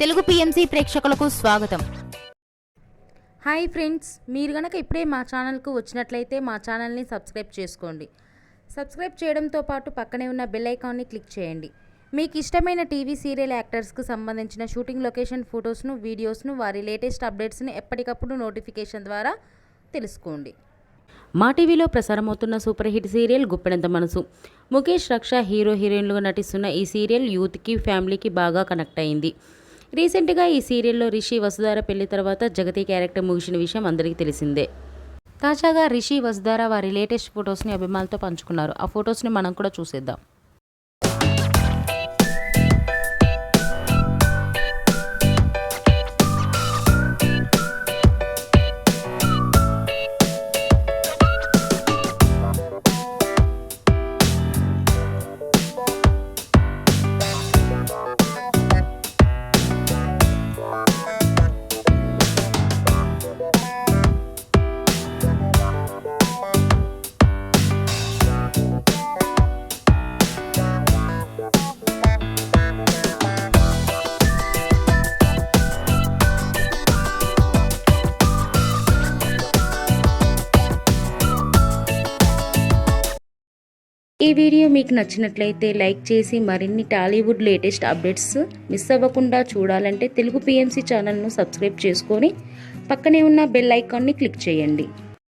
Telugu PMC ప్రేక్షకులకు స్వాగతం. Hi friends, మీరు గనక ఇప్పుడే మా ఛానల్కు వచ్చినట్లయితే మా ఛానల్ని సబ్స్క్రైబ్ చేసుకోండి. సబ్స్క్రైబ్ చేయడంతో పాటు పక్కనే ఉన్న బెల్ ఐకాన్ని క్లిక్ చేయండి. మీకు ఇష్టమైన టీవీ సీరియల్ యాక్టర్స్కు సంబంధించిన షూటింగ్ లొకేషన్ ఫొటోస్ను, వీడియోస్ను, వారి లేటెస్ట్ అప్డేట్స్ని ఎప్పటికప్పుడు నోటిఫికేషన్ ద్వారా తెలుసుకోండి. మా టీవీలో ప్రసారమవుతున్న సూపర్ హిట్ సీరియల్ గుప్పెడంత మనసు. ముఖేష్, రక్ష హీరో హీరోయిన్లుగా నటిస్తున్న ఈ సీరియల్ యూత్కి, ఫ్యామిలీకి బాగా కనెక్ట్ అయింది. రీసెంట్గా ఈ సీరియల్లో రిషి, వసుధార పెళ్లి తర్వాత జగతి క్యారెక్టర్ ముగిసిన విషయం అందరికీ తెలిసిందే. తాజాగా రిషి, వసుధార వారి లేటెస్ట్ ఫొటోస్ని అభిమానులతో పంచుకున్నారు. ఆ ఫొటోస్ని మనం కూడా చూసేద్దాం. ఈ వీడియో మీకు నచ్చినట్లయితే లైక్ చేసి మరిన్ని టాలీవుడ్ లేటెస్ట్ అప్డేట్స్ మిస్ అవ్వకుండా చూడాలంటే తెలుగు పిఎంసి ఛానల్ను సబ్స్క్రైబ్ చేసుకొని పక్కనే ఉన్న బెల్ ఐకాన్ని క్లిక్ చేయండి.